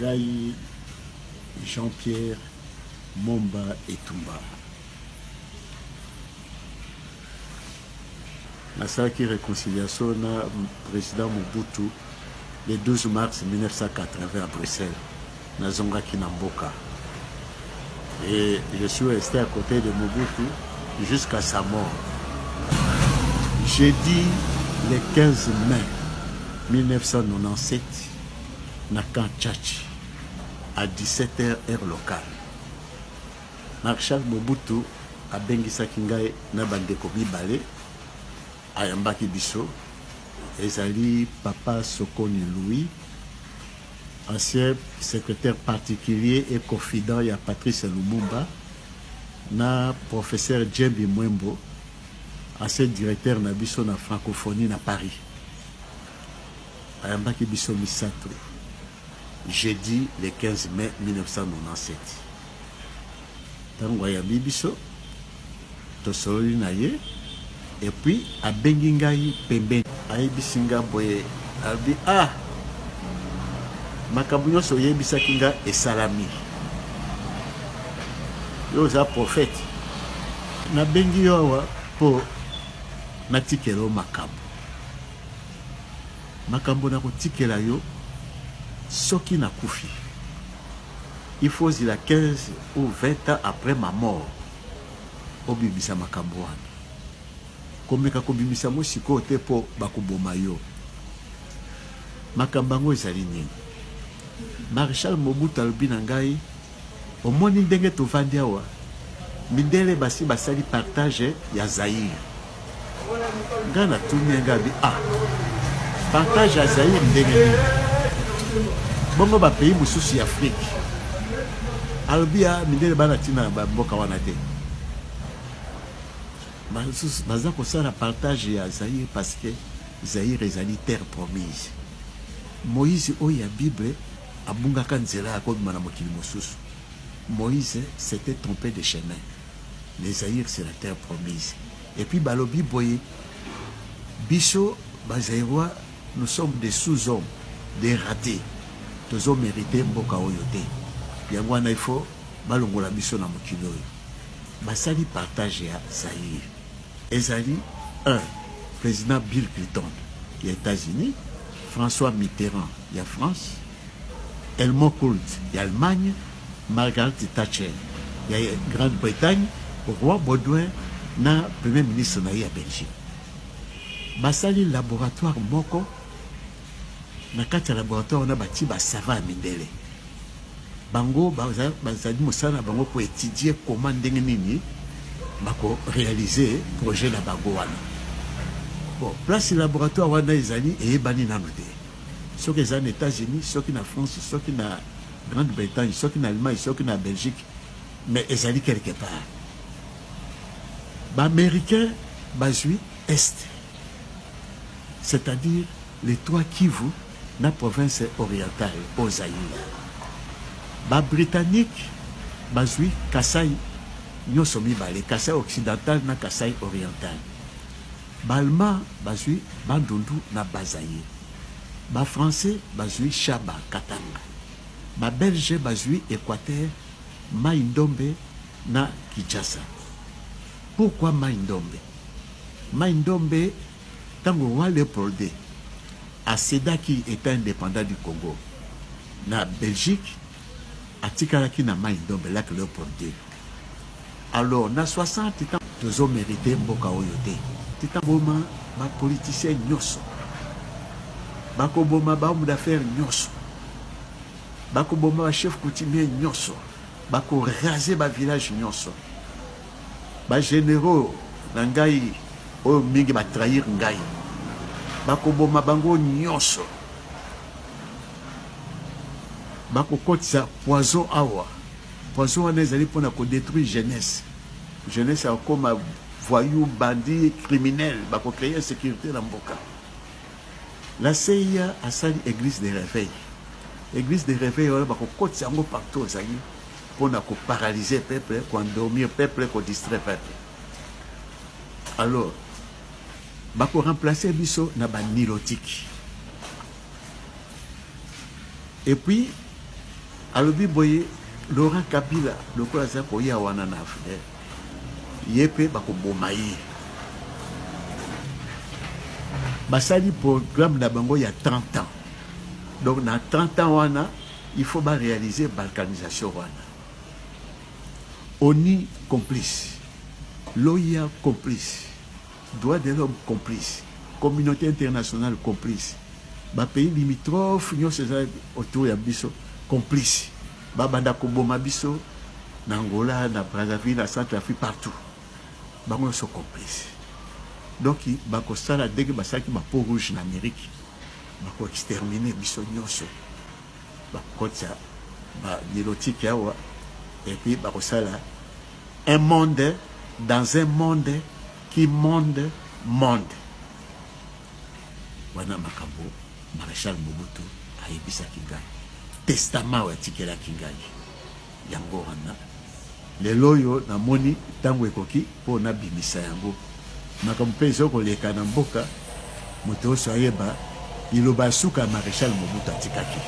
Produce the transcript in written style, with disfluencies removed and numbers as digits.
Ngai Jean-Pierre Momba Etumba. Nasalaki réconciliation na président Mobutu le 12 mars 1980 à Bruxelles, Nazongaki Namboka. Et je suis resté à côté de Mobutu jusqu'à sa mort. Jeudi le 15 mai 1997, na Kanchachi, à 17h heure locale. Marshal Mobutu a bengisaki ngai na bandeko mibale ayambaki biso ezali Papa Sokoni Louis, ancien secrétaire particulier et confident ya Patrice Lumumba, na professeur Djembi Mwembo, ancien directeur na biso na francophonie na Paris. Ayambaki biso misato jeudi le 15 mai 1997. Tango ayambi biso tosololi na ye et puis abengi ngai pembeni ayebisi nga boye abi makambo nyonso oyebisaki nga esalami, yo oza prophète, nabengi yo awa mpo natikela yo makambo nakotikela yo soki nakufi. Il faut zila 15 ou 20 ans après ma mort obibisa makambo wana komeka kobimisa mo sikoyo te mpo bakoboma yo. Makambo yango ezali nini? Marshal Mobutu alobi na ngai omoni ndenge tovandi awa mindele basi basali partage ya Zaïre. Ngai natuni ngai abi partage ya Zaïre ndenge nini? Bongo bapays mosusu ya Afrique alobi mindele bana tina na bamboka wana te. Baza kosala partage ya Zaïre parce que Zaïre ezali terre promise. Moïse oyo ya Bible abungaka nzela akobima na mokili mosusu. Moïse s'était trompé de chemin. Les Zaïre c'est la terre promise. Et puis balobi boye biso bazaïrois, nous sommes des sous-hommes, des ratés. Tous hommes mérités mboka oyo te. Yango wana il faut balongola biso na mokili oyo. Basali partage ya Zaïre. Ezali 1. Président Bill Clinton, il y a États-Unis, François Mitterrand, il y a France, Helmut Kohl, il y a Allemagne, Margaret Thatcher, il y a Grande-Bretagne, Roi Baudouin, na Premier ministre na Belgique. Basali laboratoire moko, na kati laboratoire on a bâti basava mindele. Bango bazali mosala bango pour étudier comment ndenge nini bako réaliser projet na bango wana. Bon, place laboratoire wana ezali eyebani nano te. Soki ezali na États-Unis, soki na France, soki na Grande-Bretagne, soki na Allemagne, soki na Belgique, mais ezali quelque part. Ba américain bazui est, c'est-à-dire les trois Kivu na province orientale au Zaïre. Ba britannique bazui Kasai nyoso mibale, Kasai occidental na Kasai oriental. Ba allemand bazui Bandundu na Bazaïre. Ba français bazui Chaba Katanga. Ba belge bazui Équateur Mai-Ndombe na Kinshasa. Pourquoi Mai-Ndombe? Mai-Ndombe tango roi Léopold a cédaki état indépendant du Congo na Belgique atikalaki na Mai-Ndombe lac Léopold. Alors na 60 ans tozo mérité mboka oyo te. Tita boma ba politicien nyoso. Bako boma ba homme d'affaires nyoso. Bako boma ba chef coutumier nyoso. Bako raser ba village nyoso. Ba généraux na ngai oyo mingi ba trahir ngai. Bako boma bango nyoso. Bako kotisa poison awa. Poison wana ezali mpona kodétruire jeunesse. Jeunesse akoma voyou, bandit, criminel, bako créer insécurité na mboka. La CIA a sali église de réveil. Église de réveil wana bako kotisa yango partout ozali mpona ko paralyser peuple, ko endormir peuple, ko distraire peuple. Alors bako remplacer biso na ba nilotique. Et puis alobi boye Laurent Kabila lokola aza koya wana na Afrique ye mpe bakoboma ye basali programme na bango ya 30 ans donc na 30 ans wana il faut réaliser balkanisation wana ONU complice l'OIA complice droits de l'homme complice communauté internationale complice pays limitrophes nyonso eza autour ya biso complice babanda koboma biso na Angola na Brazzaville na Centrafrique partout bango nyonso complice donc bakosala ndenge basalaki bapeau rouge na Amérique bakoextermine biso nyonso bakotya banilotike awa et puis bakosala un monde dans un monde qui monde wana makambo Maréchal Mobutu ayebisaki ngai testament oyo atikelaki ngai yango wana lelo oyo namoni ntango ekoki mpo nabimisa yango makambo mpe ezokoleka na mboka moto oso ayeba liloba ya suka Maréchal Mobutu atikaki